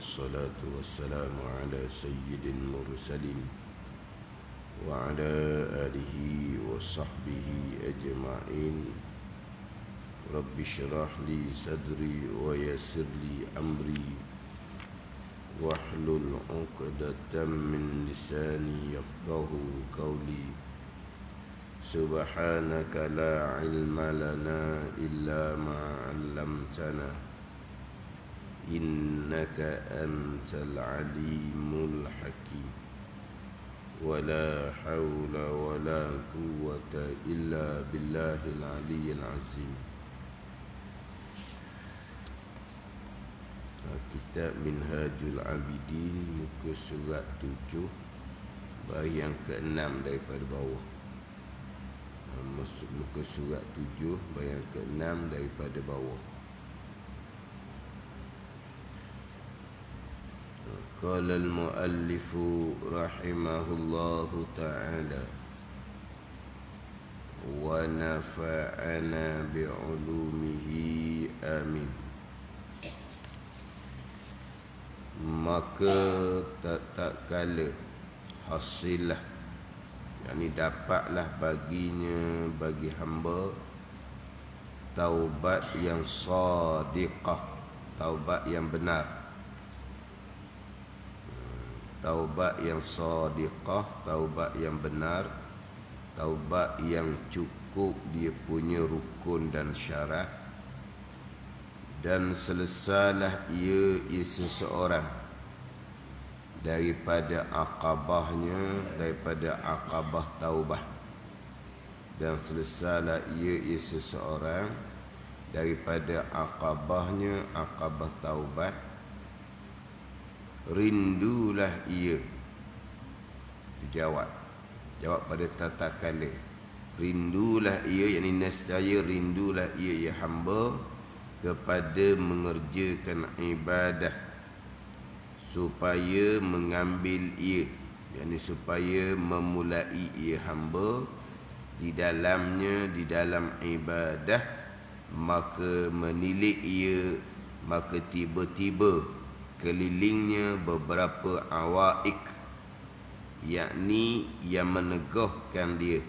والصلاة والسلام على سيد المرسلين وعلى آله وصحبه أجمعين. رب اشرح لي صدري ويسر لي أمري واحلل عقدة من لساني يفقه قولي. سبحانك لا علم لنا إلا ما علمتنا إنك أنت العليم الحكيم. ولا حول ولا قوة إلا بالله العلي العظيم. Kitab Minhajul Abidin, muka surat 7, baris yang ke-6 daripada bawah. Muka surat 7, baris yang ke-6 daripada bawah. Qala al-muallifu rahimahullahu ta'ala wa nafa'ana bi'ulumihi amin. Maka tak kala hasillah, yakni dapatlah baginya, bagi hamba, taubat yang sadiqah, taubat yang benar. Taubat yang sadiqah, taubat yang benar, taubat yang cukup dia punya rukun dan syarat. Dan selesailah ia seseorang daripada akabahnya, daripada akabah taubah. Dan selesailah ia seseorang daripada akabahnya, akabah taubat. Rindulah ia. Itu jawab pada tatkala. Rindulah ia, yakni nescaya rindulah ia, ya hamba, kepada mengerjakan ibadah, supaya mengambil ia, yakni supaya memulai ia hamba di dalamnya, di dalam ibadah. Maka menilik ia, maka tiba-tiba kelilingnya beberapa awaik, yakni yang menegahkan dia,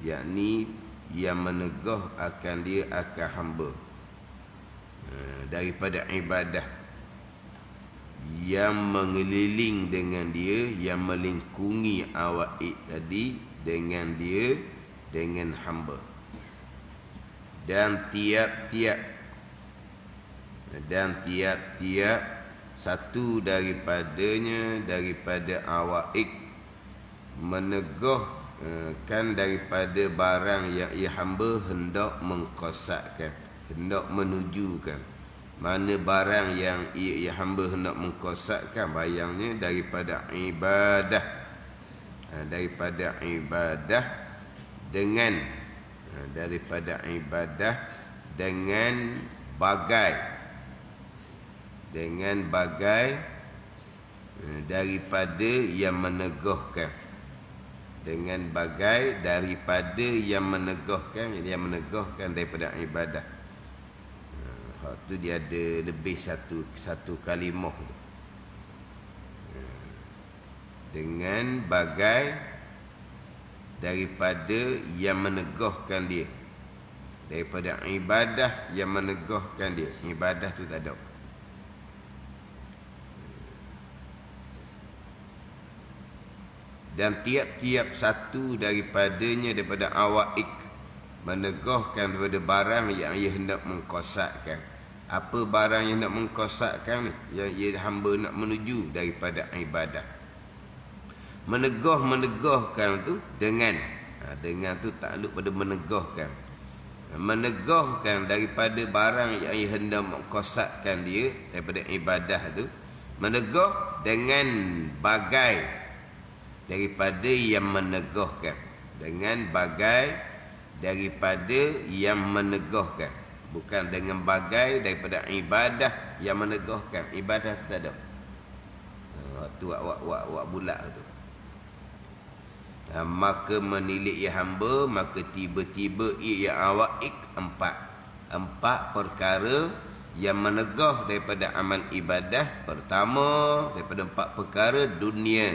yakni yang menegah akan dia, akan hamba daripada ibadah, yang mengeliling dengan dia, yang melingkungi awaik tadi dengan dia, dengan hamba. Dan tiap-tiap satu daripadanya, daripada awaik, menegahkan daripada barang yang ia hamba hendak mengkosakkan, hendak menujukan. Mana barang yang ia hamba hendak mengkosakkan, bayangnya daripada ibadah, daripada ibadah dengan, daripada ibadah dengan bagai, dengan bagai daripada yang menegahkan, dengan bagai daripada yang menegahkan, yang menegahkan daripada ibadah. Tu dia ada lebih satu kalimah tu. Dengan bagai daripada yang menegahkan dia, daripada ibadah yang menegahkan dia. Ibadah tu tak ada. Dan tiap-tiap satu daripadanya, daripada awaik, menegahkan daripada barang yang ia hendak mengkosakkan. Apa barang yang nak mengkosakkan ni, yang ia hamba nak menuju daripada ibadah. Menegahkan tu dengan, dengan tu takluk pada menegahkan. Menegahkan daripada barang yang ia hendak mengkosakkan dia daripada ibadah tu. Menegah dengan bagai daripada yang menegahkan, dengan bagai daripada yang menegahkan. Bukan dengan bagai daripada ibadah yang menegahkan. Ibadah tu tak ada. Waktu wak bulat tu. Maka menilik ia hamba, maka tiba-tiba ia awaik empat perkara yang menegah daripada amal ibadah. Pertama, daripada 4 perkara dunia.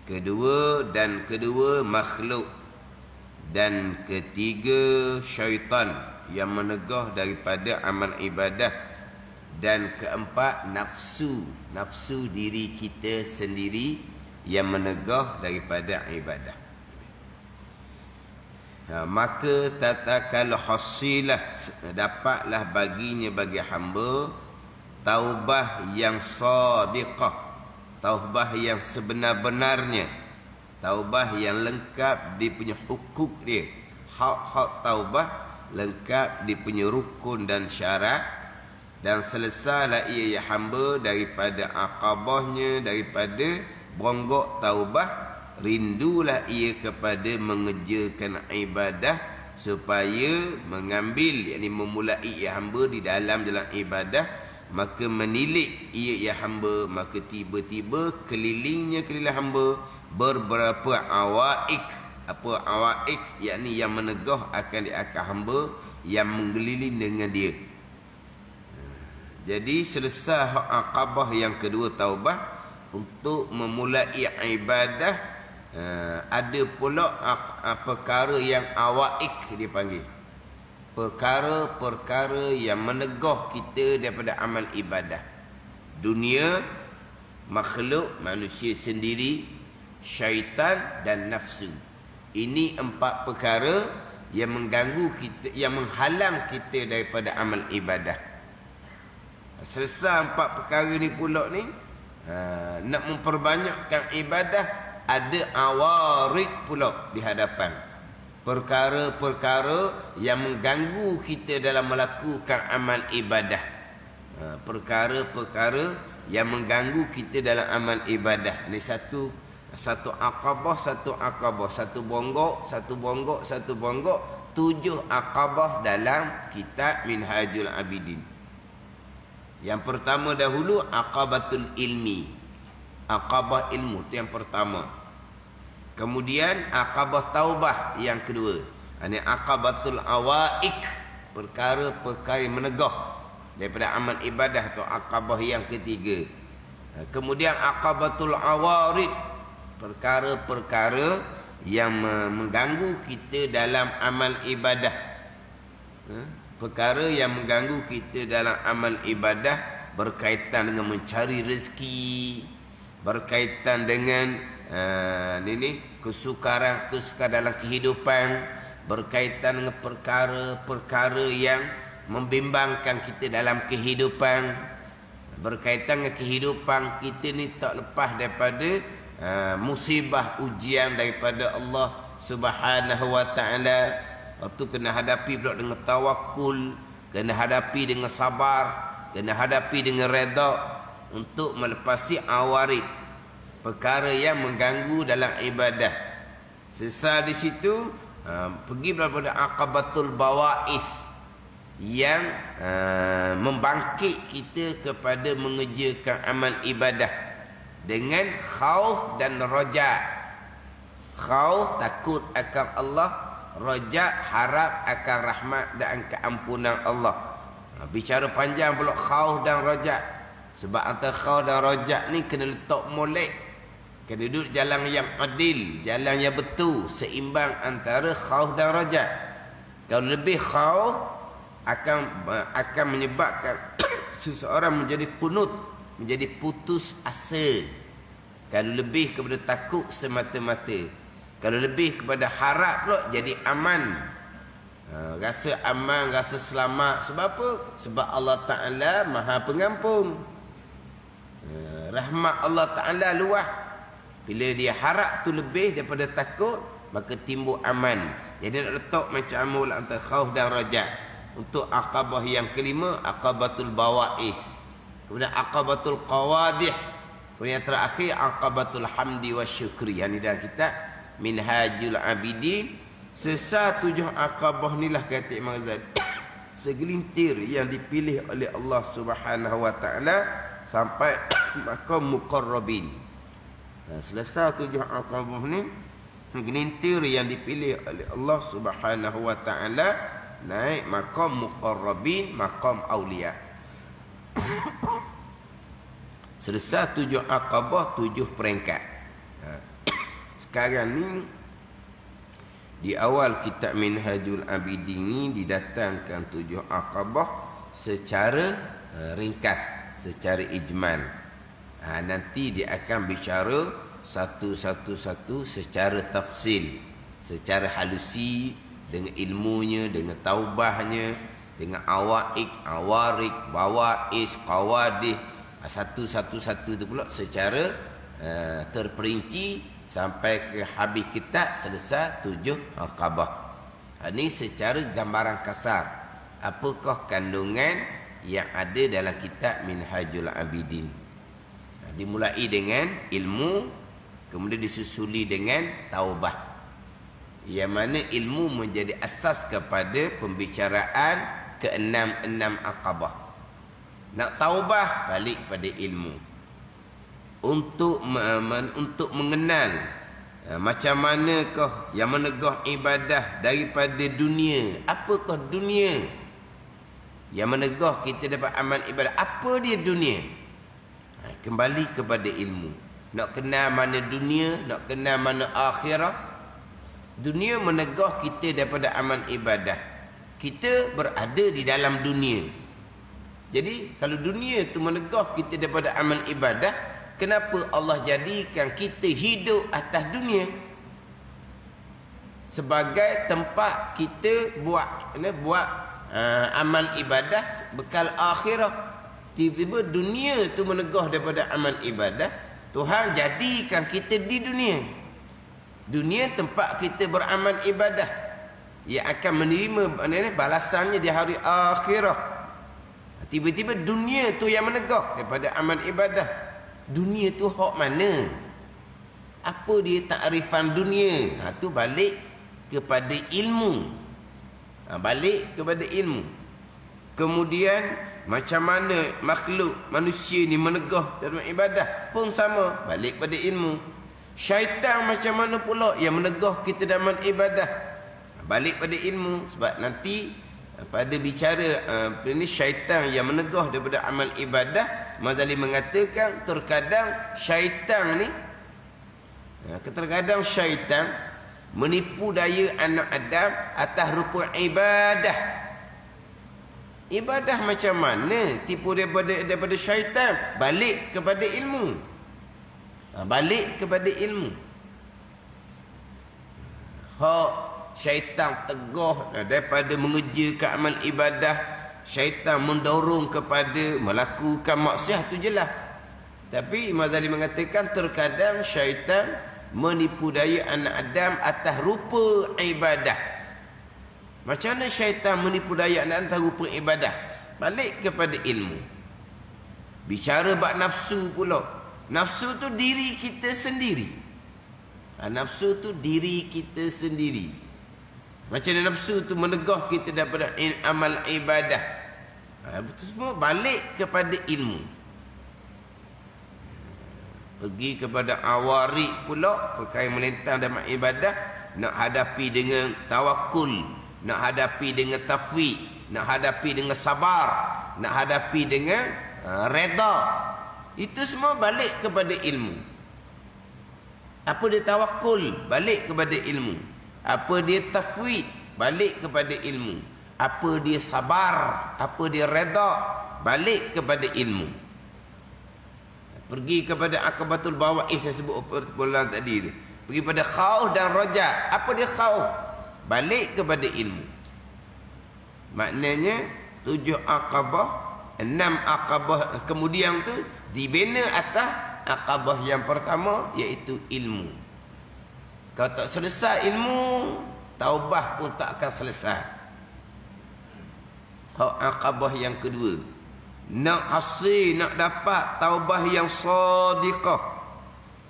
Kedua makhluk. Dan ketiga syaitan yang menegah daripada amal ibadah. Dan keempat nafsu diri kita sendiri yang menegah daripada ibadah. Maka tatakal hasilah, dapatlah baginya bagi hamba taubah yang sadiqah, taubah yang sebenar-benarnya, taubah yang lengkap dia punya hukuk dia, hak-hak taubah lengkap dia punya rukun dan syarat, dan selesailah ia ya hamba daripada aqabahnya, daripada bonggok taubah. Rindulah ia kepada mengerjakan ibadah supaya mengambil, yakni memulai ia hamba di dalam jalan ibadah. Maka menilik ia ya hamba, maka tiba-tiba keliling hamba beberapa awaik. Apa awaik? Yakni yang menegah akan di akal hamba, yang menggeliling dengan dia. Jadi selesai aqabah yang kedua taubah, untuk memulai ibadah. Ada pula perkara yang awaik dipanggil, perkara-perkara yang menegah kita daripada amal ibadah. Dunia, makhluk, manusia sendiri, syaitan dan nafsu. Ini 4 perkara yang mengganggu kita, yang menghalang kita daripada amal ibadah. Selesai 4 perkara ni pula ni, nak memperbanyakkan ibadah, ada awarid pula di hadapan. Perkara-perkara yang mengganggu kita dalam melakukan amal ibadah. Perkara-perkara yang mengganggu kita dalam amal ibadah. Ini satu aqabah, satu bonggok, 7 aqabah dalam kitab Minhajul Abidin. Yang pertama dahulu aqabatul ilmi. Aqabah ilmu itu yang pertama. Kemudian aqabah taubah yang kedua. Ini aqabatul awaik, perkara-perkara yang menegah daripada amal ibadah, atau aqabah yang ketiga. Kemudian aqabatul awarid, perkara-perkara yang mengganggu kita dalam amal ibadah. Perkara yang mengganggu kita dalam amal ibadah berkaitan dengan mencari rezeki, berkaitan dengan kesukaran dalam kehidupan, berkaitan dengan perkara-perkara yang membimbangkan kita dalam kehidupan, berkaitan dengan kehidupan kita ni tak lepas daripada musibah ujian daripada Allah Subhanahu wa taala. Waktu kena hadapi pula dengan tawakul, kena hadapi dengan sabar, kena hadapi dengan redha, untuk melepasi awarid, perkara yang mengganggu dalam ibadah. Selesai di situ, pergi pada aqabatul bawais, yang membangkit kita kepada mengerjakan amal ibadah dengan khauf dan raja. Khauf, takut akan Allah. Raja, harap akan rahmat dan keampunan Allah. Bicara panjang pula khauf dan raja. Sebab antara khauf dan raja ni kena letak molek, kena duduk jalan yang adil, jalan yang betul, seimbang antara khauf dan raja. Kalau lebih khauf akan menyebabkan seseorang menjadi kunut, menjadi putus asa. Kalau lebih kepada takut semata-mata, kalau lebih kepada harap pula jadi aman. Rasa aman, rasa selamat. Sebab apa? Sebab Allah Ta'ala Maha Pengampun. Rahmat Allah Ta'ala luas. Bila dia harap tu lebih daripada takut, maka timbul aman. Jadi nak letak macam amul antara khauf dan raja. Untuk aqabah yang kelima, aqabatul bawais. Kemudian aqabatul qawadih. Kemudian yang terakhir, aqabatul hamdi wa syukri. Yang ini dalam kitab Minhajul Abidin. Sesa 7 aqabah inilah kata Imam Ghazali, segelintir yang dipilih oleh Allah Subhanahu wa taala sampai maqam muqarrabin. Selesai 7 aqabah ni, segelintir yang dipilih oleh Allah Subhanahu wa taala naik maqam muqarrabin, maqam aulia. Selesai 7 Aqabah, 7 peringkat. Sekarang ni di awal kitab Minhajul Abidin ni didatangkan 7 Aqabah secara ringkas, secara ijmal. Nanti dia akan bicara satu-satu secara tafsil, secara halusi, dengan ilmunya, dengan taubahnya, dengan awarik, bawais, qawadih, satu-satu tu pula secara terperinci sampai ke habis kitab selesai 7 Aqabah. Ini secara gambaran kasar apakah kandungan yang ada dalam kitab Minhajul Abidin. Dimulai dengan ilmu, kemudian disusuli dengan taubah, yang mana ilmu menjadi asas kepada pembicaraan ke-6 Aqabah. Nak taubah, balik pada ilmu. Untuk mengenal macam manakah yang menegah ibadah daripada dunia. Apakah dunia yang menegah kita dapat amal ibadah? Apa dia dunia? Kembali kepada ilmu. Nak kenal mana dunia, nak kenal mana akhirat. Dunia menegah kita daripada amal ibadah. Kita berada di dalam dunia. Jadi kalau dunia tu menegah kita daripada amal ibadah, kenapa Allah jadikan kita hidup atas dunia sebagai tempat kita buat amal ibadah bekal akhirat? Tiba-tiba dunia tu menegah daripada amal ibadah. Tuhan jadikan kita di dunia. Dunia tempat kita beramal ibadah, yang akan menerima balasannya di hari akhirat. Tiba-tiba dunia tu yang menegah daripada amal ibadah. Dunia tu hak mana? Apa dia takrifan dunia? Tu balik kepada ilmu. Balik kepada ilmu. Kemudian macam mana makhluk manusia ni menegah dalam ibadah pun sama, balik pada ilmu. Syaitan macam mana pula yang menegah kita dalam ibadah? Balik pada ilmu. Sebab nanti pada bicara ini syaitan yang menegah daripada amal ibadah, Mazali mengatakan terkadang syaitan ni menipu daya anak Adam atas rupa ibadah. Ibadah macam mana tipu daripada syaitan? Balik kepada ilmu. Balik kepada ilmu. Syaitan tegah daripada mengerjakan amal ibadah. Syaitan mendorong kepada melakukan maksiat, tu jelas. Tapi Imam Ghazali mengatakan terkadang syaitan menipu daya anak Adam atas rupa ibadah. Macam mana syaitan menipu daya anak Adam atas rupa ibadah? Balik kepada ilmu. Bicara bab nafsu pula. Nafsu tu diri kita sendiri. Nafsu tu diri kita sendiri. Macam mana nafsu tu menegah kita daripada amal ibadah. Itu semua balik kepada ilmu. Pergi kepada awarik pula, perkara melintang dalam ibadah, nak hadapi dengan tawakul, nak hadapi dengan tafwid, nak hadapi dengan sabar, nak hadapi dengan reda. Itu semua balik kepada ilmu. Apa dia tawakul? Balik kepada ilmu. Apa dia tafwid? Balik kepada ilmu. Apa dia sabar? Apa dia reda? Balik kepada ilmu. Pergi kepada akabatul bawais saya sebut perbulan tadi tu. Pergi pada khauf dan raja. Apa dia khauf? Balik kepada ilmu. Maknanya 7 Aqabah, 6 Aqabah kemudian tu dibina atas Aqabah yang pertama, iaitu ilmu. Kalau tak selesai ilmu, taubah pun tak akan selesai. Aqabah yang kedua, nak hasil, nak dapat taubah yang sadiqah,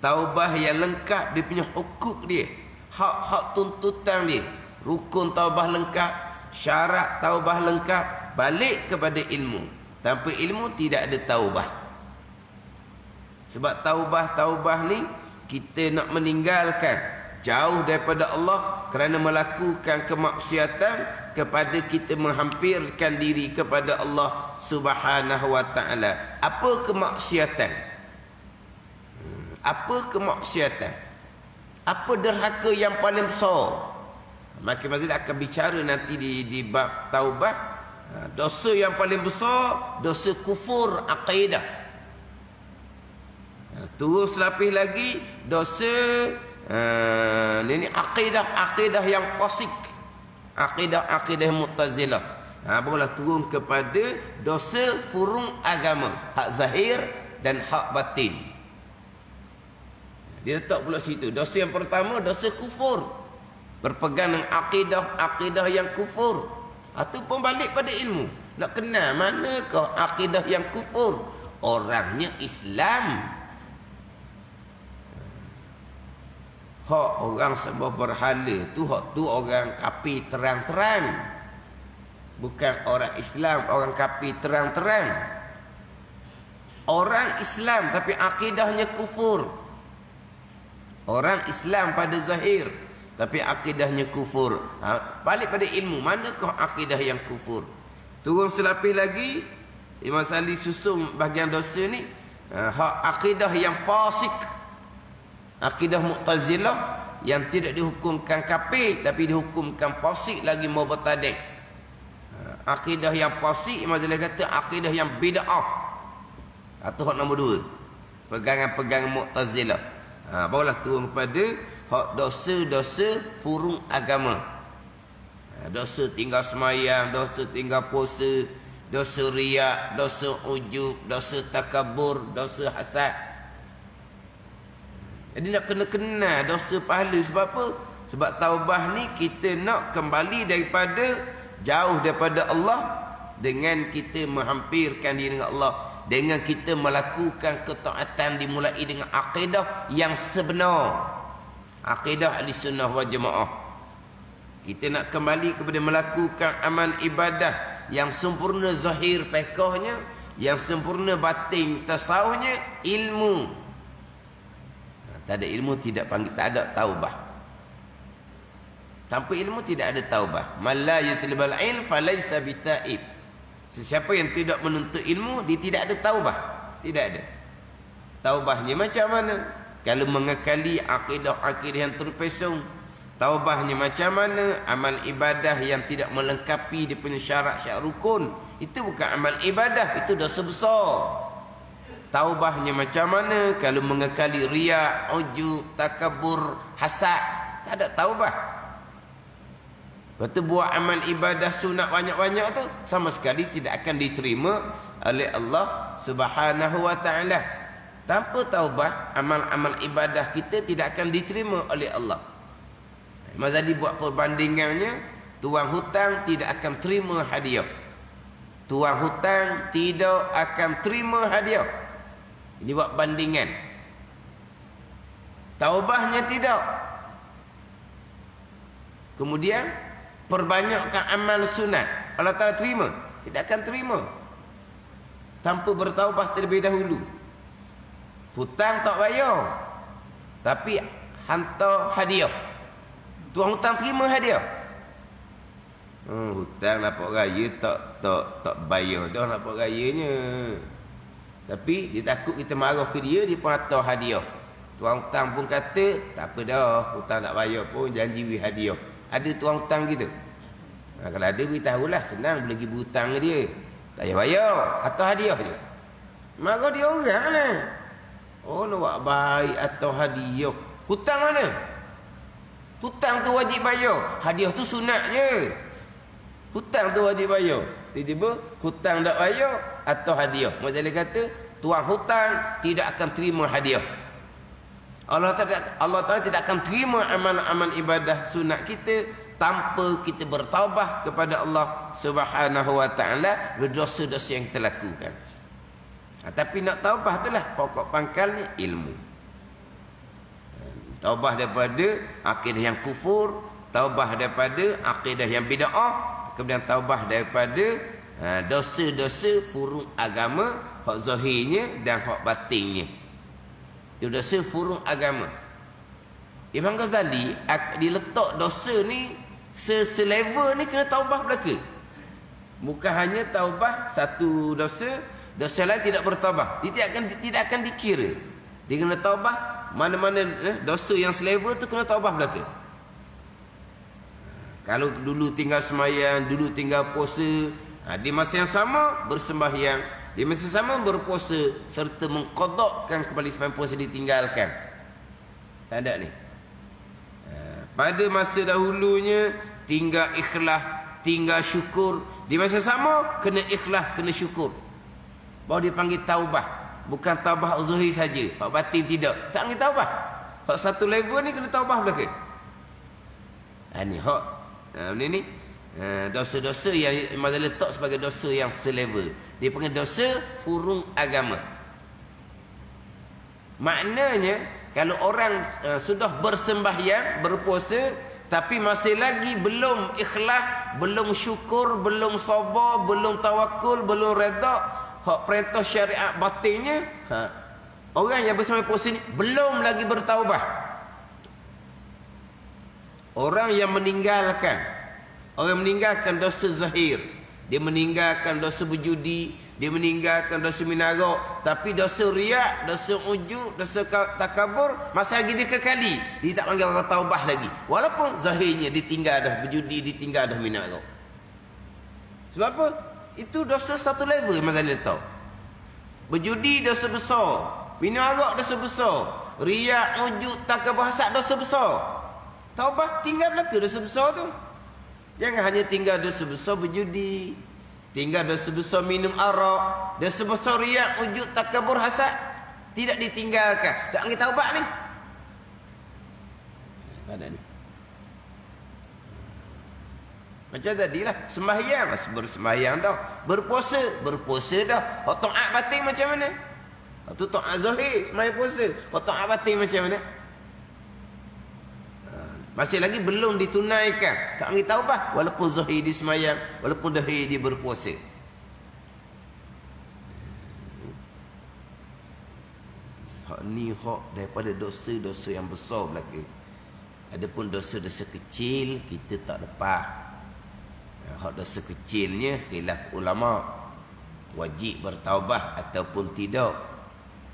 taubah yang lengkap dia punya hukuk dia, hak-hak tuntutan dia, rukun taubah lengkap, syarat taubah lengkap. Balik kepada ilmu. Tanpa ilmu tidak ada taubah. Sebab taubah ni kita nak meninggalkan jauh daripada Allah kerana melakukan kemaksiatan kepada kita menghampirkan diri kepada Allah Subhanahu wa taala. Apa kemaksiatan? Apa kemaksiatan? Apa derhaka yang paling besar? Makin Mazid akan bicara nanti di bab taubah. Dosa yang paling besar, dosa kufur akidah. Terus lapis lagi dosa ini akidah yang fasik. Akidah Mu'tazilah. Barulah turun kepada dosa furung agama, hak zahir dan hak batin. Dia letak pula situ. Dosa yang pertama dosa kufur. Berpegang dengan akidah yang kufur. Atau pun balik pada ilmu. Nak kenal manakah akidah yang kufur? Orangnya Islam. Hak orang sebab berhala tu, hak tu orang kafir terang-terang. Bukan orang Islam, orang kafir terang-terang. Orang Islam tapi akidahnya kufur. Orang Islam pada zahir tapi akidahnya kufur. Balik pada ilmu, manakah akidah yang kufur? Turun selapis lagi Imam Sali susun bahagian dosa ni, hak akidah yang fasik. Akidah Mu'tazilah yang tidak dihukumkan kafir tapi dihukumkan fasik lagi mau bertadek. Akidah yang fasik Imam Sali kata akidah yang bid'ah. Atau hak nombor 2, pegangan-pegangan Mu'tazilah. Barulah turun kepada hak dosa-dosa furung agama. Dosa tinggal semayang, dosa tinggal puasa, dosa riak, dosa ujub, dosa takabur, dosa hasad. Jadi nak kena dosa pahala. Sebab apa? Sebab taubah ni kita nak kembali daripada jauh daripada Allah dengan kita menghampirkan diri dengan Allah, dengan kita melakukan ketaatan dimulai dengan akidah yang sebenar. Akidah Ahlussunnah wal Jamaah. Kita nak kembali kepada melakukan amal ibadah yang sempurna zahir fiqhnya, yang sempurna batin tasawufnya, ilmu. Tak ada ilmu tidak panggil, tak ada taubah. Tanpa ilmu tidak ada taubah. Man la yutlibal ilm falaysa bitaib. Sesiapa yang tidak menuntut ilmu, dia tidak ada taubah. Tidak ada. Taubahnya macam mana? Kalau mengekali akidah-akidah yang terpesong. Taubahnya macam mana? Amal ibadah yang tidak melengkapi dia punya syarat-syarat rukun. Itu bukan amal ibadah, itu dosa besar. Taubahnya macam mana? Kalau mengekali riak, ujub, takabur, hasad, tak ada taubah. Lepas tu buat amal ibadah sunat banyak-banyak tu sama sekali tidak akan diterima oleh Allah Subhanahu wa taala. Tanpa taubah, amal-amal ibadah kita tidak akan diterima oleh Allah. Imam Ghazali buat perbandingannya, tuan hutang tidak akan terima hadiah. Tuan hutang tidak akan terima hadiah. Ini buat bandingan. Taubahnya tidak. Kemudian perbanyakkan amal sunat, Allah Ta'ala terima? Tidak akan terima tanpa bertaubah terlebih dahulu. Hutang tak bayar tapi hantar hadiah, tuan hutang terima hadiah. Hutang nampak raya tak bayar dah nampak rayanya, tapi dia takut kita marah ke dia, dia pun hantar hadiah. Tuan hutang pun kata tak apa dah, hutang tak bayar pun janji beri hadiah. Ada tuan hutang gitu? Kalau ada beritahulah, senang boleh pergi berhutang ke dia. Tak payah bayar, atau hadiah je. Marah dia orang lah. Oh, nak buat baik atau hadiah. Hutang mana? Hutang tu wajib bayar. Hadiah tu sunat je. Hutang tu wajib bayar. Tiba-tiba hutang tak bayar atau hadiah. Mazali kata, tuan hutang tidak akan terima hadiah. Allah Ta'ala tidak akan terima amal-amal ibadah sunat kita tanpa kita bertaubah kepada Allah Subhanahu wa taala berdosa-dosa yang kita lakukan. Tapi nak taubah itulah pokok pangkalnya ilmu. Taubah daripada akidah yang kufur, taubah daripada akidah yang bid'ah, kemudian taubah daripada dosa-dosa furung agama, hak zahirnya dan hak batinnya. Itu dosa furung agama. Imam Ghazali dia letak dosa ni selevel ni kena taubah belaka. Bukan hanya taubah satu dosa, dosa lain tidak bertaubah. Dia tidak akan dikira. Dia kena taubah mana-mana dosa yang selevel tu kena taubah belaka. Kalau dulu tinggal semayang, dulu tinggal puasa, di masa yang sama bersembahyang, di masa yang sama berpuasa serta mengqadakkan kembali sembahyang puasa ditinggalkan. Tak ada ni. Pada masa dahulunya tinggal ikhlas, tinggal syukur. Di masa sama kena ikhlas, kena syukur. Baru dia panggil taubah. Bukan taubah zahir saja, hak batin tidak. Tak panggil taubah. Hak satu level ni kena taubah belaka. Ni hak ni dosa-dosa yang Imam Ghazali letak sebagai dosa yang selevel. Dia panggil dosa furung agama. Maknanya kalau orang sudah bersembahyang, berpuasa, tapi masih lagi belum ikhlas, belum syukur, belum sabar, belum tawakul, belum redha, hak perintah syariat batinnya, orang yang bersembahyang puasa ni belum lagi bertaubah. Orang yang meninggalkan dosa zahir, dia meninggalkan dosa berjudi, dia meninggalkan dosa minarok, tapi dosa riak, dosa ujub, dosa takabur masih lagi dia kekali. Dia tak panggil orang taubah lagi. Walaupun zahirnya ditinggal dah berjudi, ditinggal dah minarok. Sebab apa? Itu dosa satu level Imam Ghazali tahu. Berjudi dosa besar, minarok dosa besar, riak, ujub, takabur, hasad dosa besar. Taubah tinggal belaka dosa besar tu. Jangan hanya tinggal dosa besar berjudi, tinggal dosa besar minum arak, dosa besar riak, ujub, takabur, hasad, tidak ditinggalkan. Tak panggil taubat ni. Mana ni? Macam tadilah, sembahyang, bersembahyang dah, berpuasa dah. Hak taat batin macam mana? Hak tu taat zahir, sembahyang puasa. Hak taat batin macam mana? Masih lagi belum ditunaikan. Tak panggil taubah. Walaupun zahir dia semayang, walaupun zahir dia berpuasa. Hak ni hak daripada dosa-dosa yang besar belaka. Adapun dosa-dosa kecil kita tak lepas. Hak dosa kecilnya khilaf ulama, wajib bertaubah ataupun tidak.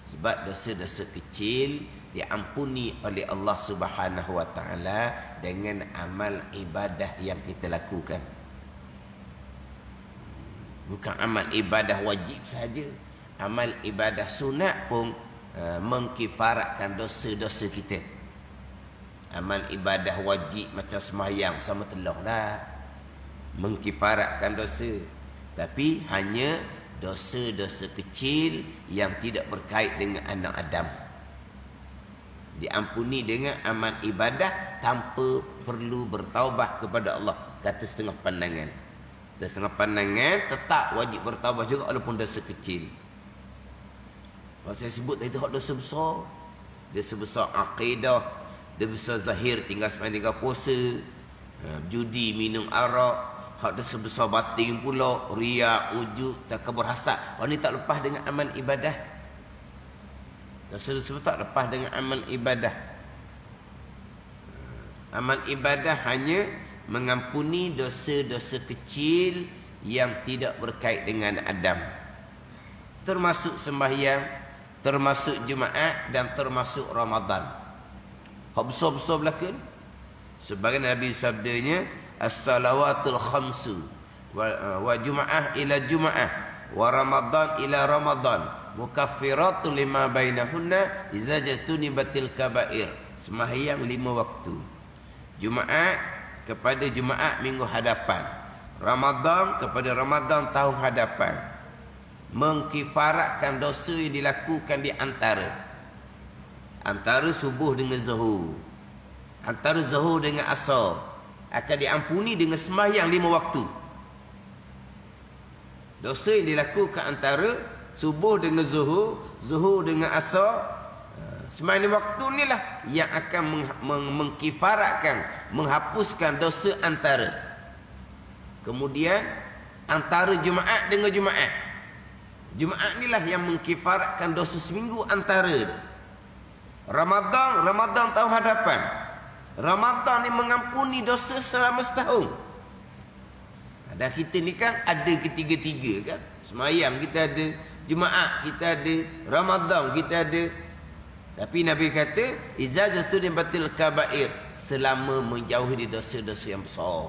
Sebab dosa-dosa kecil diampuni oleh Allah Subhanahu wa taala dengan amal ibadah yang kita lakukan. Bukan amal ibadah wajib saja. Amal ibadah sunat pun mengkifaratkan dosa-dosa kita. Amal ibadah wajib macam sembahyang sama telah dah mengkifaratkan dosa. Tapi hanya dosa-dosa kecil yang tidak berkait dengan anak Adam diampuni dengan amal ibadah tanpa perlu bertaubat kepada Allah. Kata setengah pandangan. Dan setengah pandangan tetap wajib bertaubat juga walaupun dosa kecil. Kalau saya sebut tadi hak dosa besar, dosa besar akidah, dosa besar zahir tinggal sembahyang, tinggal puasa, judi, minum arak. Hak dosa besar batin pula, riak, ujub, takabur, hasad. Orang ni tak lepas dengan amal ibadah. Dosa-dosa tak lepas dengan amal ibadah. Amal ibadah hanya mengampuni dosa-dosa kecil yang tidak berkait dengan Adam. Termasuk sembahyang, termasuk Jumaat dan termasuk Ramadan. Hak besar-besar belaka ni. Sebagai Nabi sabdanya, as-salawatul khamsu wa Jumaah ila Jumaah wa Ramadan ila Ramadan mukaffiratun lima bainahunna idza jatunibatil kabair. Sembahyang 5 waktu. Jumaat kepada Jumaat minggu hadapan, Ramadan kepada Ramadan tahun hadapan, mengkifaratkan dosa yang dilakukan di antara subuh dengan zuhur, antara zuhur dengan asar, akan diampuni dengan sembahyang 5 waktu. Dosa yang dilakukan antara subuh dengan zuhur, zuhur dengan asar, sembahyang 5 waktu inilah yang akan mengkifaratkan, menghapuskan dosa antara. Kemudian antara Jumaat dengan Jumaat, Jumaat inilah yang mengkifaratkan dosa seminggu antara. Ramadan tahun hadapan, Ramadan ni mengampuni dosa selama setahun. Dan kita ni kan ada ketiga-tiga kan. Semayang kita ada, Jumaat kita ada, Ramadan kita ada. Tapi Nabi kata, izazatu batil kabair, selama menjauhi dosa-dosa yang besar.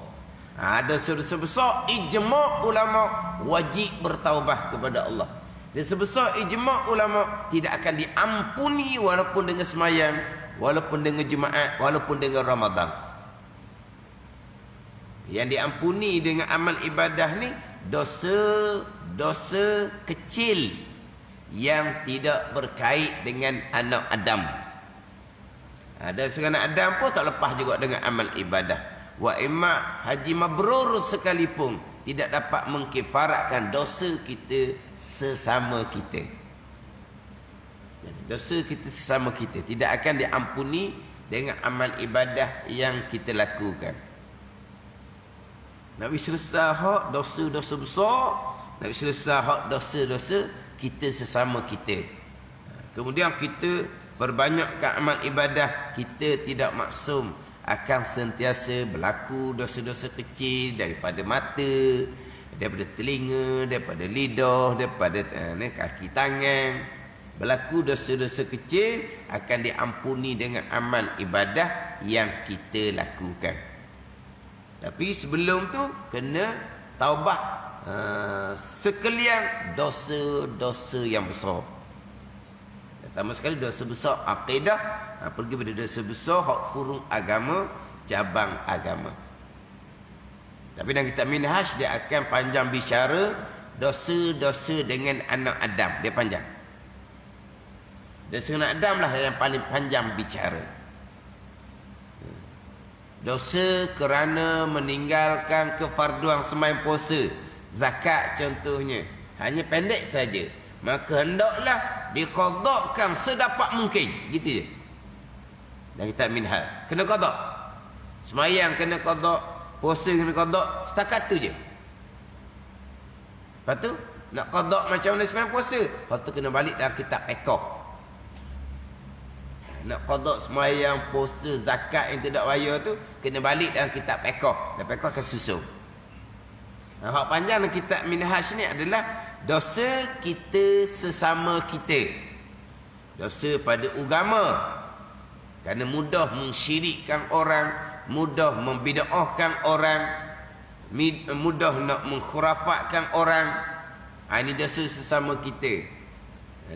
Dosa-dosa besar, ijma' ulama wajib bertaubah kepada Allah. Dan sebesar ijma' ulama tidak akan diampuni walaupun dengan semayang, walaupun dengan Jumaat, walaupun dengan Ramadan. Yang diampuni dengan amal ibadah ni dosa kecil yang tidak berkait dengan anak Adam. Dosa anak Adam pun tak lepas juga dengan amal ibadah. Wa imma haji mabrur sekalipun tidak dapat mengkifaratkan dosa kita sesama kita. Dosa kita sesama kita tidak akan diampuni dengan amal ibadah yang kita lakukan. Nak selesai hak dosa-dosa besar, nak selesai hak dosa-dosa kita sesama kita. Kemudian kita perbanyakkan amal ibadah, kita tidak maksum akan sentiasa berlaku dosa-dosa kecil daripada mata, daripada telinga, daripada lidah, daripada kaki tangan. Berlaku dosa-dosa kecil akan diampuni dengan amal ibadah yang kita lakukan. Tapi sebelum tu kena taubat sekalian dosa-dosa yang besar. Pertama sekali dosa besar akidah, pergi pada dosa besar hak furung agama, cabang agama. Tapi dalam kitab Minhaj dia akan panjang bicara dosa-dosa dengan anak Adam, dia panjang. Dosa anak Adam lah yang paling panjang bicara. Dosa kerana meninggalkan kefarduan sembahyang puasa, zakat contohnya, hanya pendek saja, maka hendaklah diqadakkan sedapat mungkin, gitu je. Dan kita minhaj kena qadak. Sembahyang kena qadak, puasa kena qadak, setakat tu je. Lepas tu nak qadak macam mana sembahyang puasa, lepas tu kena balik dalam kitab Iqah. Nak qadak sembahyang, puasa, zakat yang tidak bayar tu kena balik dalam kitab Iqah. Dan Iqah akan susun. Hak panjang dalam kitab Minhaj ni adalah dosa kita sesama kita. Dosa pada agama. Kerana mudah mensyirikkan orang, mudah membid'ahkan orang, mudah nak mengkhurafatkan orang. Ini dosa sesama kita.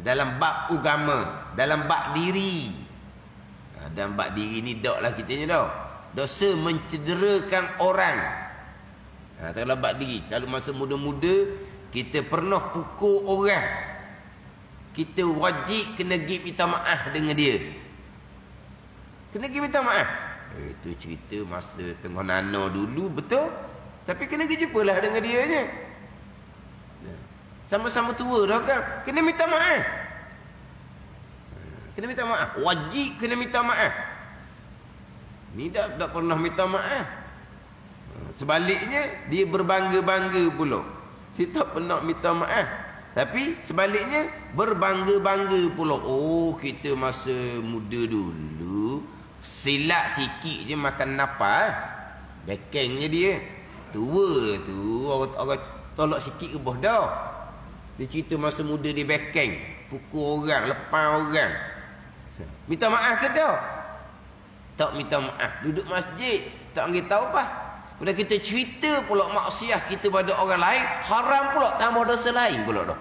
Dalam bab agama, dalam bab diri. Dan bab diri ni dok lah kitanya dah. Dosa mencederakan orang. Kalau bab diri, kalau masa muda-muda kita pernah pukul orang, kita wajib kena pergi minta maaf dengan dia. Kena pergi minta maaf. Itu cerita masa tengah nano dulu, betul. Tapi kena pergi jumpalah dengan dia je. Sama-sama tua dah kan, kena minta maaf. Kena minta maaf. Wajib kena minta maaf. Ni tak pernah minta maaf. Sebaliknya, dia berbangga-bangga pula. Dia tak pernah minta maaf. Tapi sebaliknya, berbangga-bangga pula. Oh, kita masa muda dulu, silap sikit je makan napa. Bekengnya dia. Tua tu, orang tolak sikit ubah dah. Dia cerita masa muda dia bekeng. Pukul orang, lepas orang. Minta maaf ke tak? Tak minta maaf. Duduk masjid, tak ambil taubah. Kemudian kita cerita pula maksiat kita pada orang lain, haram pula tambah dosa lain pula dah.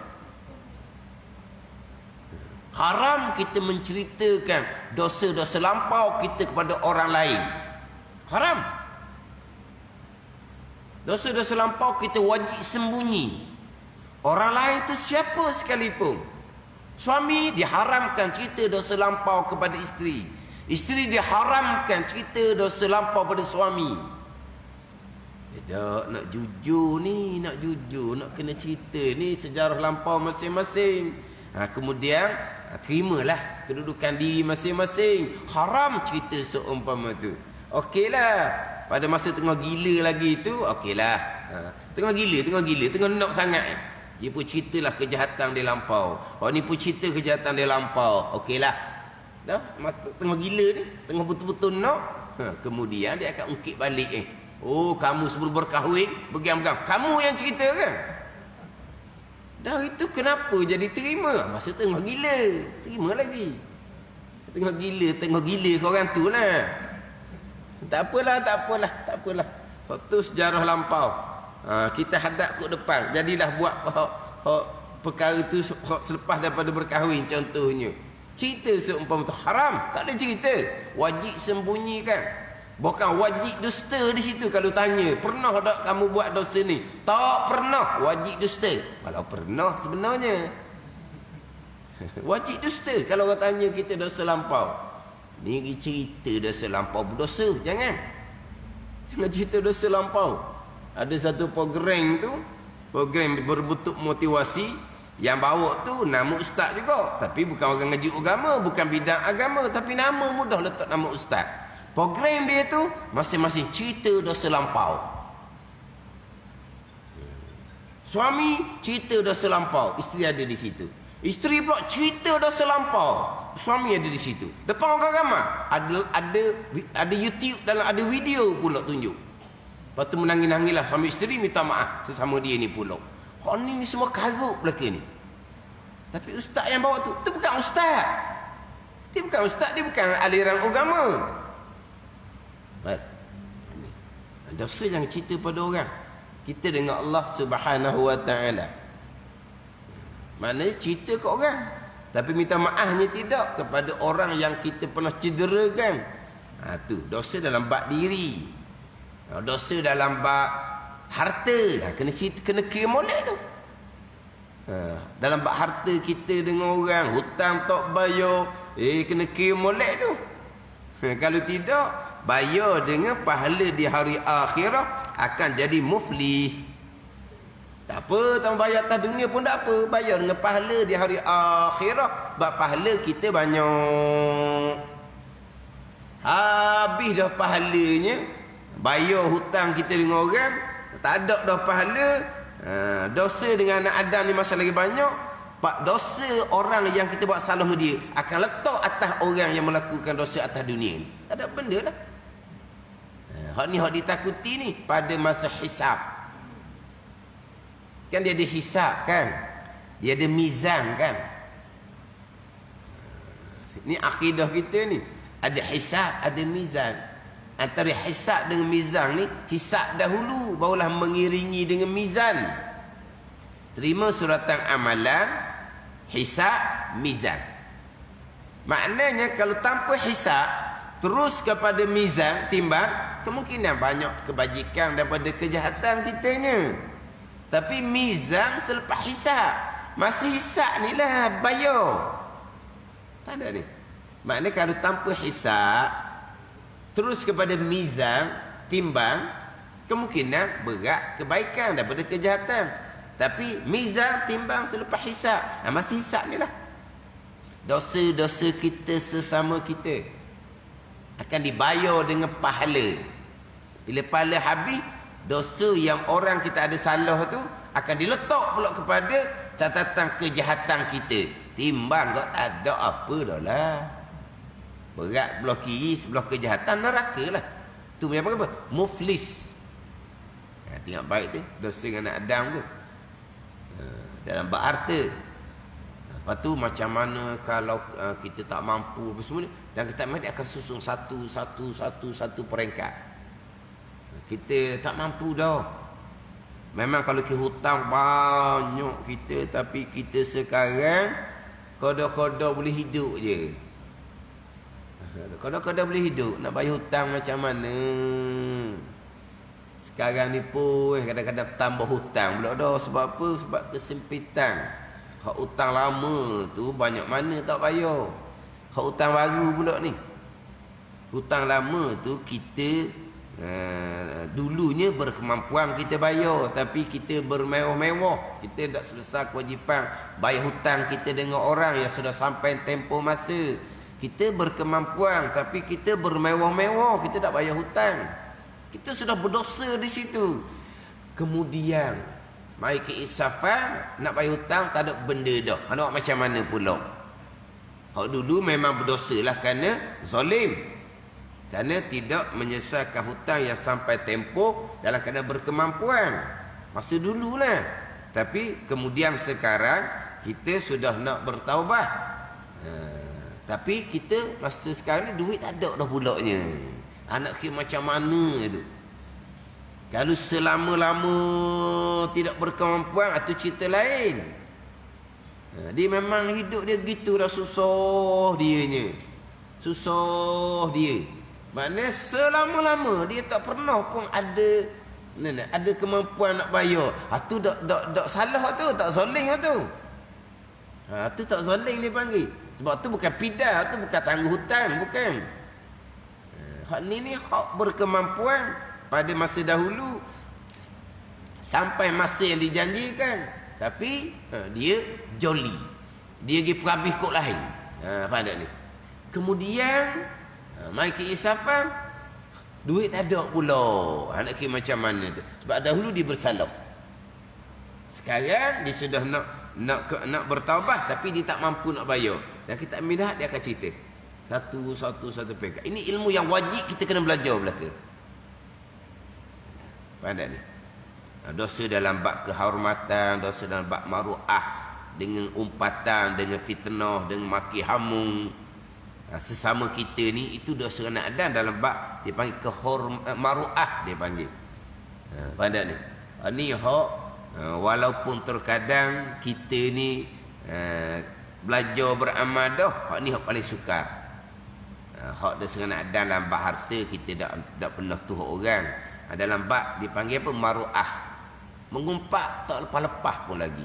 Haram kita menceritakan dosa-dosa lampau kita kepada orang lain. Haram. Dosa-dosa lampau kita wajib sembunyi. Orang lain tu siapa sekalipun. Suami diharamkan cerita dosa lampau kepada isteri. Isteri diharamkan cerita dosa lampau pada suami. Tak, nak jujur ni, nak jujur, nak kena cerita ni sejarah lampau masing-masing. Kemudian terimalah kedudukan diri masing-masing. Haram cerita seumpama tu. Okeylah. Pada masa tengah gila lagi tu, okeylah. Tengah gila, tengah nak sangat. Dia pun ceritalah kejahatan dia lampau. Orang ni pun cerita kejahatan dia lampau. Okeylah. Dah, tengah gila ni, tengah betul-betul nak. Kemudian dia akan ungkit balik oh kamu sebelum berkahwin begam-begam. Kamu yang cerita kan? Dah itu kenapa jadi terima? Masa tengah gila. Terima lagi. Tengah gila korang tu lah. Tak apalah. Itu sejarah lampau. Kita hadap ke depan. Jadilah buat perkara tu selepas daripada berkahwin contohnya. Cerita seumpama tu haram. Tak ada cerita. Wajib sembunyikan. Bukan wajib dusta di situ. Kalau tanya, pernah tak kamu buat dosa ni? Tak pernah. Wajib dusta. Kalau pernah sebenarnya. Wajib dusta. Kalau orang tanya kita dosa lampau. Ni cerita dosa lampau berdosa. Jangan cerita dosa lampau. Ada satu program tu. Program berbentuk motivasi. Yang bawa tu nama ustaz juga. Tapi bukan orang ngaji agama. Bukan bidang agama. Tapi nama mudah letak nama ustaz. Program dia tu masing-masing cerita dosa lampau. Suami cerita dosa lampau, isteri ada di situ. Isteri pula cerita dosa lampau, suami ada di situ. Depan orang ramai ada YouTube dalam ada video pula tunjuk. Lepas tu menangis-nangislah suami isteri minta maaf sesama dia ni pula. Ni semua karut belaka ni. Tapi ustaz yang bawa tu bukan ustaz. Dia bukan aliran agama. Dosa jangan cerita pada orang. Kita dengan Allah Subhanahu wa taala. Maknanya cerita ke orang. Tapi minta maafnya tidak kepada orang yang kita pernah cederakan. Tu dosa dalam bab diri. Dosa dalam bab harta. Kena kira molek tu. Dalam bab harta kita dengan orang, hutang tak bayar, kena kira molek tu. Kalau tidak, bayar dengan pahala di hari akhirat akan jadi muflih. Tak apa, tak bayar atas dunia pun tak apa. Bayar dengan pahala di hari akhirat. Sebab pahala kita banyak. Habis dah pahalanya. Bayar hutang kita dengan orang. Tak ada dah pahala. Dosa dengan anak Adam ni masa lagi banyak. Dosa orang yang kita buat salah dengan dia akan letak atas orang yang melakukan dosa atas dunia ni. Tak ada benda lah. Hak ni hak ditakuti ni pada masa hisab. Kan dia ada hisab kan? Dia ada mizan kan? Ni akidah kita ni. Ada hisab, ada mizan. Antara hisab dengan mizan ni, hisab dahulu barulah mengiringi dengan mizan. Terima suratan amalan, hisab, mizan. Maknanya kalau tanpa hisab terus kepada mizan, timbang, kemungkinan banyak kebajikan daripada kejahatan kitanya. Tapi mizan selepas hisab. Masa hisab ni lah bayar. Tak ada ni. Maknanya kalau tanpa hisab terus kepada mizan, timbang, kemungkinan berat kebaikan daripada kejahatan. Tapi mizan, timbang selepas hisab. Masa hisab ni lah dosa-dosa kita sesama kita akan dibayar dengan pahala. Bila pahala habis, dosa yang orang kita ada salah tu akan diletak pula kepada catatan kejahatan kita. Timbang tak ada apa dah lah. Berat belah kiri, sebelah kejahatan, neraka lah. Tu punya apa? Muflis. Tengok baik tu, dosa dengan anak Adam tu. Dalam bab harta. Lepas tu macam mana kalau kita tak mampu apa semua ni, dan kita dia akan susun satu peringkat. Kita tak mampu dah. Memang kalau kita hutang banyak kita, tapi kita sekarang kodoh-kodoh boleh hidup je. Kodoh-kodoh boleh hidup. Nak bayar hutang macam mana? Sekarang ni pun kadang-kadang tambah hutang pula dah. Sebab apa? Sebab kesempitan. Hak hutang lama tu banyak mana tak bayar. Hak hutang baru pula ni. Hutang lama tu kita dulunya berkemampuan kita bayar, tapi kita bermewah-mewah. Kita tak selesai kewajipan bayar hutang kita dengan orang yang sudah sampai tempoh masa. Kita berkemampuan tapi kita bermewah-mewah, kita tak bayar hutang. Kita sudah berdosa di situ. Kemudian mai keisafan nak bayar hutang, tak ada benda dah. Nak macam mana pula? Hak dulu memang berdosa lah kerana zalim. Kerana tidak menyelesaikan hutang yang sampai tempoh dalam keadaan berkemampuan. Masa dululah. Tapi kemudian sekarang kita sudah nak bertaubat. Tapi kita masa sekarang ni duit tak ada dah pulaknya. Anak kita macam mana tu? Kalau selama-lama tidak berkemampuan, itu cerita lain. Dia memang hidup dia gitu dah, susah dianya. Susah dia. Maknanya selama-lama dia tak pernah pun ada kemampuan nak bayar. Tu tak salah tu, tak soling tu. Tu tak soling dia panggil. Sebab tu bukan pida, tu bukan tangguh hutang, bukan. Hak ni hak berkemampuan pada masa dahulu sampai masa yang dijanjikan. Tapi dia joli. Dia pergi perhabis kok lain. Pada ni. Kemudian mai ke insafan, duit tak ada pula. Anak kira macam mana tu? Sebab dahulu dia bersalah. Sekarang dia sudah nak bertaubat, tapi dia tak mampu nak bayar. Dan kita ambil dah, dia akan cerita. Satu pekat. Ini ilmu yang wajib kita kena belajar belaka. Pada ni. Dosa dalam bab kehormatan, dosa dalam bab maruah, dengan umpatan, dengan fitnah, dengan maki hamung. Sesama kita ni, itu dosa anak Adam dalam bab dia panggil maruah, dia panggil. Pada ni. Ni hak walaupun terkadang kita ni belajar beramal dah, hak ni hak paling sukar. Hak dosa anak Adam dalam bab harta kita tak pernah tuh orang. Dalam bab dipanggil apa? Maruah. Mengumpat tak lepas-lepas pun lagi.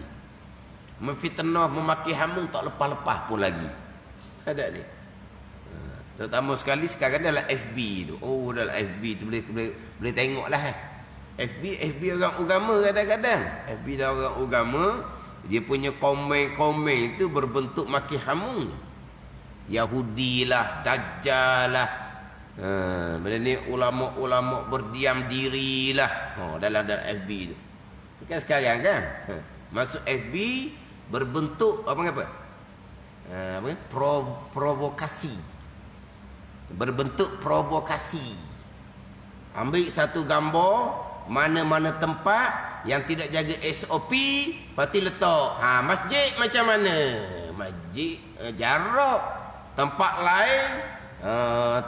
Memfitnah, memaki hamung tak lepas-lepas pun lagi. Ada ni. Terutama sekali sekarang dalam FB tu. Oh, dalam FB tu boleh tengok lah. FB orang agama kadang-kadang. FB dah orang agama, dia punya komen-komen tu berbentuk maki hamung. Yahudi lah, Dajjal lah. Benda ni ulama-ulama berdiam diri lah. Dalam FB tu. Bukan sekarang kan? Masuk FB berbentuk apa? Provokasi. Berbentuk provokasi. Ambil satu gambar mana-mana tempat yang tidak jaga SOP, pasti letak. Masjid macam mana? Masjid jarak. Tempat lain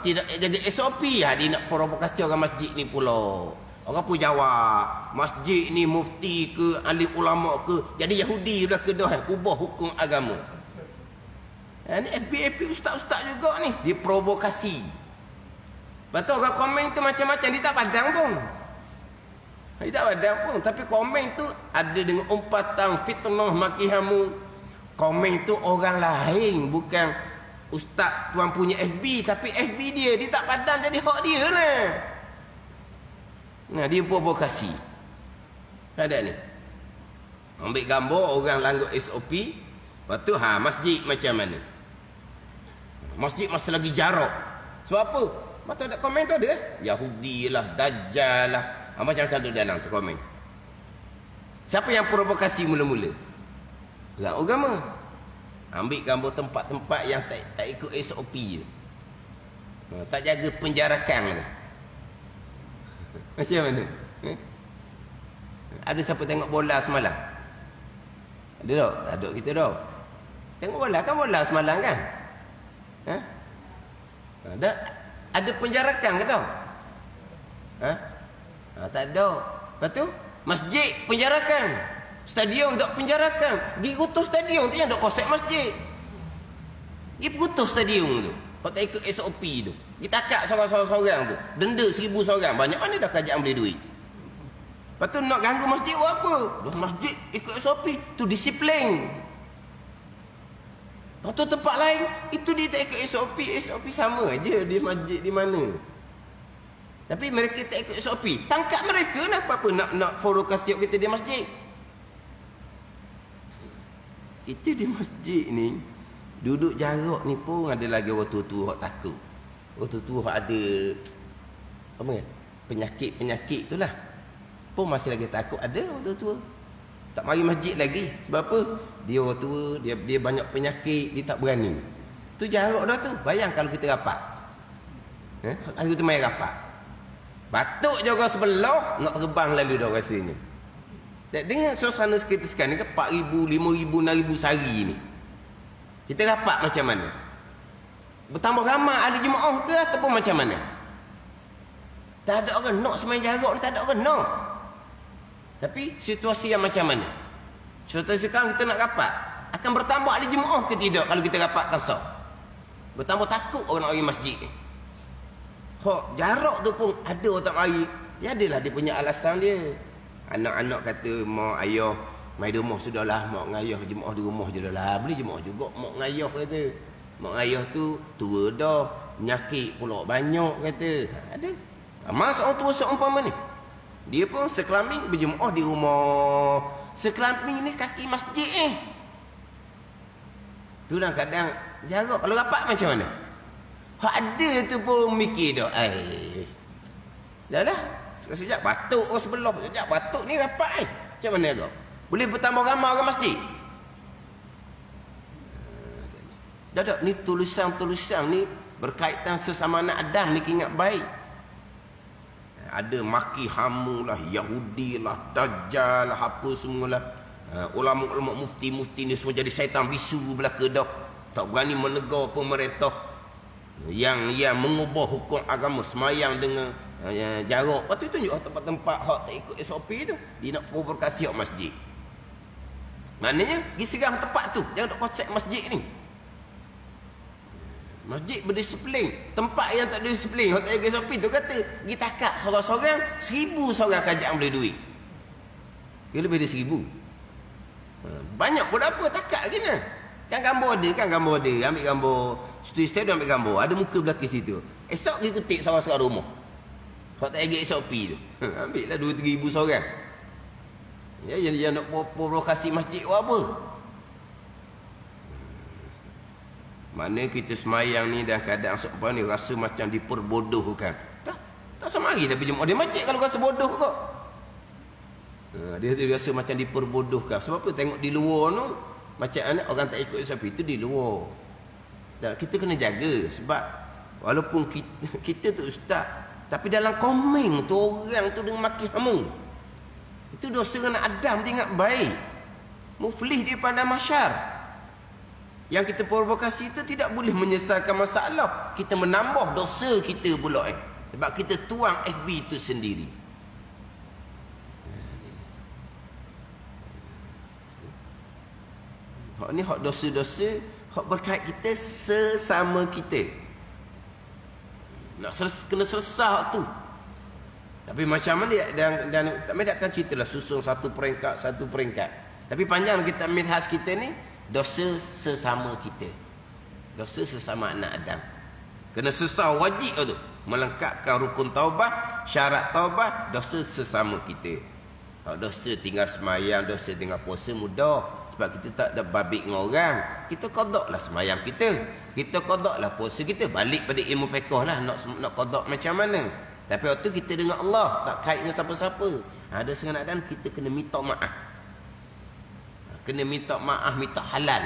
tidak jaga SOP. Dia nak provokasi orang masjid ni pula. Orang pun jawab, masjid ni mufti ke, ahli ulama ke, jadi Yahudi lah ke dah, ubah hukum agama. Ni FB ustaz-ustaz juga ni, dia provokasi. Lepas tu orang komen tu macam-macam, dia tak padang pun. Dia tak padang pun, tapi komen tu ada dengan umpatan, fitnah, maki hamu. Komen tu orang lain, bukan ustaz tuan punya FB, tapi FB dia tak padang, jadi hak dia lah. Dia provokasi. Ada ni. Ambil gambar orang langgar SOP, lepas tu masjid macam mana? Masjid masih lagi jarak. Sebab apa? Mata ada komen tu ada. Yahudi lah, Dajjal lah. Macam-macam tu dalam tu komen. Siapa yang provokasi mula-mula? Orang agama. Ambil gambar tempat-tempat yang tak ikut SOP tu. Tak jaga penjarakan tu. Macam mana? Ada siapa tengok bola semalam? Ada tak? Tak ada kita tak. Tengok bola kan, bola semalam kan? Ada penjarakan ke tak? Tak ada. Lepas tu masjid penjarakan. Stadium tak penjarakan. Pergi kotor stadium tu yang dok konsep masjid. Pergi kotor stadium tu. Kalau tak ikut SOP tu. Dia takak seorang-seorang tu. Denda 1,000 seorang. Banyak mana dah kerajaan beli duit. Lepas tu nak ganggu masjid buat apa? Dah masjid ikut SOP. Tu disiplin. Lepas tu tempat lain. Itu dia tak ikut SOP. SOP sama aja. Dia masjid di mana. Tapi mereka tak ikut SOP. Tangkap mereka lah. Apa-apa nak provokasi kita di masjid. Kita di masjid ni. Duduk jarak ni pun ada lagi orang tua-tua yang takut. Orang tua-tua yang ada apa kan? Penyakit-penyakit tu lah. Pun masih lagi takut. Ada orang tua-tua tak mari masjid lagi. Sebab apa? Dia orang tua, dia banyak penyakit, dia tak berani. Tu jarak dah tu. Bayang kalau kita rapat. Hari tu main rapat. Batuk je orang sebelah, nak terbang lalu dah rasanya. Dengan suasana sekitar sekarang ni kan 4,000, 5,000, 6,000 sehari ni. Kita rapat macam mana? Bertambah ramai ada jemaah ke ataupun macam mana? Tak ada orang nak semain jarak ni, tak ada orang nak. Tapi situasi yang macam mana? Situasi sekarang kita nak rapat, akan bertambah ada jemaah ke tidak kalau kita rapat kasar? Bertambah takut orang nak pergi masjid ni. Jarak tu pun ada orang tak mari. Ya adalah dia punya alasan dia. Anak-anak kata mak ayah mai rumah sudahlah, mak ngayah jemaah di rumah je dah lah. Boleh jemaah juga mak ngayah kata. Mak ngayah tu tua dah, penyakit pula banyak kata. Ada. Masa orang tua seumpama ni. Dia pun sekelamin berjemaah di rumah. Sekelamin ni kaki masjid tu dah kadang jarak. Kalau rapat macam mana? Ada tu pun mikir dah. Dah. Sekejap batuk orang sebelah. Sekejap batuk ni rapat macam mana kau? Boleh bertambah ramai orang masjid? Dah. Ni tulisan-tulisan ni berkaitan sesama anak Adam ni ingat baik. Ada maki hamu lah, Yahudi lah, Dajjal lah, apa semualah. Ulama-ulama mufti-mufti ni semua jadi syaitan bisu belaka dah. Tak berani menegur pemerintah yang mengubah hukum agama, semayang dengan jarak. Lepas tu tunjuk tempat-tempat hak tak ikut SOP tu. Dia nak provokasi hak masjid. Maknanya, pergi serang tempat tu. Jangan nak konsep masjid ni. Masjid berdisiplin. Tempat yang tak ada disiplin, hak tak ikut SOP tu kata, pergi takak seorang-seorang, 1,000 seorang kerajaan boleh duit. Dia lebih dari 1,000. Banyak pun apa, takak lagi lah. Kan gambar ada. Ambil gambar. Studi dia ambil gambar. Ada muka belakang situ. Esok dia ketik seorang-seorang rumah. Hak tak agak SOP tu. Ambil lah 2-3,000 seorang. Ya, yang nak provokasi masjid apa? Mana kita semayang ni dah keadaan seumpama ni rasa macam diperbodohkan. Tak semari dah berjemaah di masjid kalau rasa bodoh kok. Dia rasa macam diperbodohkan. Sebab apa? Tengok di luar tu macam mana orang tak ikut SOP itu di luar. Dan kita kena jaga sebab walaupun kita tu ustaz, tapi dalam komen tu orang tu dengan maki hamu. Itu dosa anak Adam, dia ingat baik. Muflih di padang mahsyar. Yang kita provokasi itu tidak boleh menyelesaikan masalah. Kita menambah dosa kita pula sebab kita tuang FB itu sendiri. Hak ni hak dosa-dosa, hak berkait kita sesama kita. Nak kena selesai hak tu. Tapi macam mana dan tak akan ceritalah susun satu peringkat. Tapi panjang kita ambil khas kita ni, dosa sesama kita. Dosa sesama anak Adam. Kena selesai wajib tu. Melengkapkan rukun taubah, syarat taubah, dosa sesama kita. Hak dosa tinggal semayang, dosa tinggal puasa mudah. Sebab kita tak ada babik dengan orang. Kita qadaklah semayang kita. Kita qadaklah puasa kita. Balik pada ilmu fiqh lah nak qadak macam mana. Tapi waktu kita dengan Allah, tak kait dengan siapa-siapa. Ada setengah dan kita kena minta maaf. Kena minta maaf, minta halal.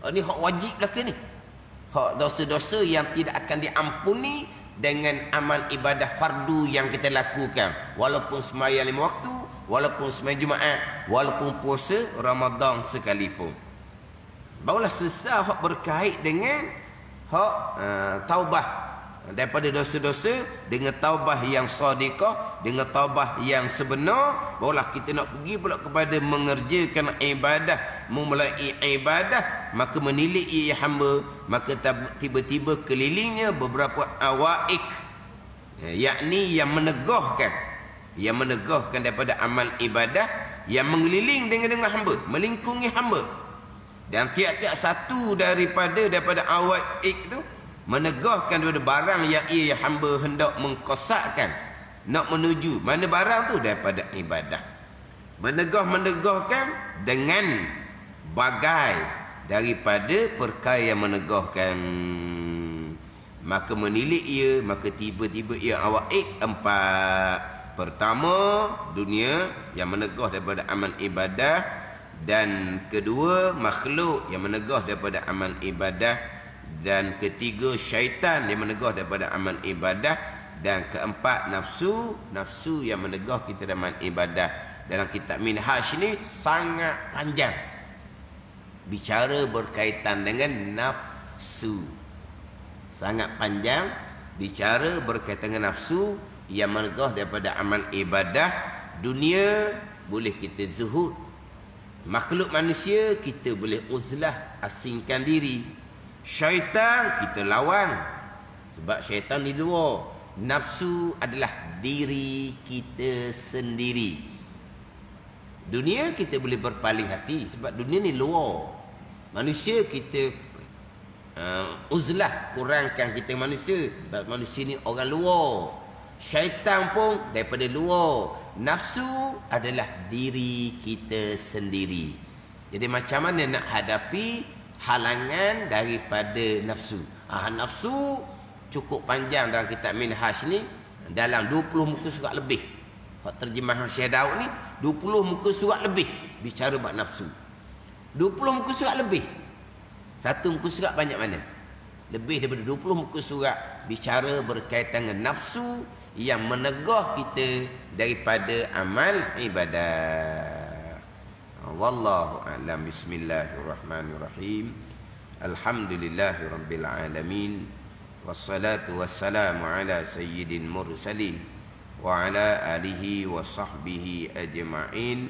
Ini hak wajib lah ke ni. Hak dosa-dosa yang tidak akan diampuni dengan amal ibadah fardu yang kita lakukan. Walaupun sembahyang 5 waktu, walaupun sembahyang Jumaat, walaupun puasa Ramadan sekalipun. Barulah selesai hak berkait dengan hak taubah daripada dosa-dosa, dengan taubah yang sadiqah, dengan taubah yang sebenar. Barulah kita nak pergi pula kepada mengerjakan ibadah, memulai ibadah, maka menilik ia hamba, maka tiba-tiba kelilingnya beberapa awaik, yakni yang menegahkan daripada amal ibadah, yang mengeliling dengan hamba, melingkungi hamba. Dan tiap-tiap satu daripada awaik itu menegahkan daripada barang yang ia hamba hendak mengkosakkan, nak menuju mana barang tu daripada ibadah. Menegahkan dengan bagai daripada perkara yang menegahkan, maka menilik ia, maka tiba-tiba ia awaik 4. Pertama, dunia yang menegah daripada amal ibadah, dan kedua, makhluk yang menegah daripada amal ibadah, Dan ketiga, syaitan yang menegah daripada amal ibadah. Dan keempat, nafsu yang menegah kita dalam ibadah. Dalam kitab Minhaj ni sangat panjang bicara berkaitan dengan nafsu. Sangat panjang bicara berkaitan dengan nafsu yang menegah daripada amal ibadah. Dunia boleh kita zuhud, makhluk manusia kita boleh uzlah, asingkan diri. Syaitan kita lawan, sebab syaitan di luar. Nafsu adalah diri kita sendiri. Dunia kita boleh berpaling hati, sebab dunia ni luar. Manusia kita uzlah, kurangkan kita manusia, sebab manusia ni orang luar. Syaitan pun daripada luar. Nafsu adalah diri kita sendiri. Jadi macam mana nak hadapi halangan daripada nafsu? Nafsu cukup panjang dalam kitab Minhaj ni, dalam 20 muka surat lebih. Terjemahan Syekh Daud ni 20 muka surat lebih bicara bab nafsu. 20 muka surat lebih. Satu muka surat banyak mana? Lebih daripada 20 muka surat bicara berkaitan dengan nafsu yang menegah kita daripada amal ibadah. Wallahu a'lam. Bismillahirrahmanirrahim. Alhamdulillahirabbil alamin. Wassalatu wassalamu ala sayyidil mursalin wa ala alihi wa sahbihi ajma'in.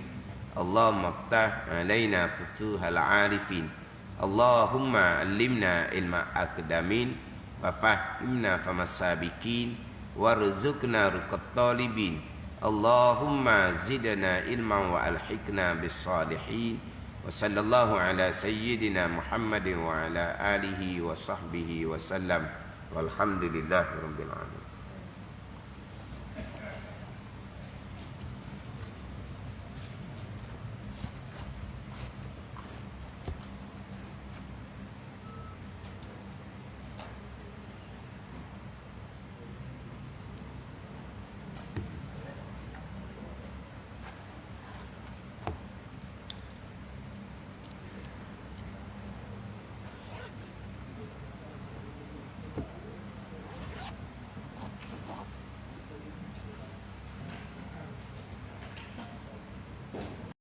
Allahumma iftah alaina futuhal arifin. Allahumma allimna ilma akdamin wa fahimna famasabikin warzuqna ruqat talibin. Allahumma zidna ilman wa alhiqna bis salihin. Wa sallallahu ala sayyidina Muhammadin wa ala alihi wa sahbihi wa sallam. Walhamdulillahirabbil alamin.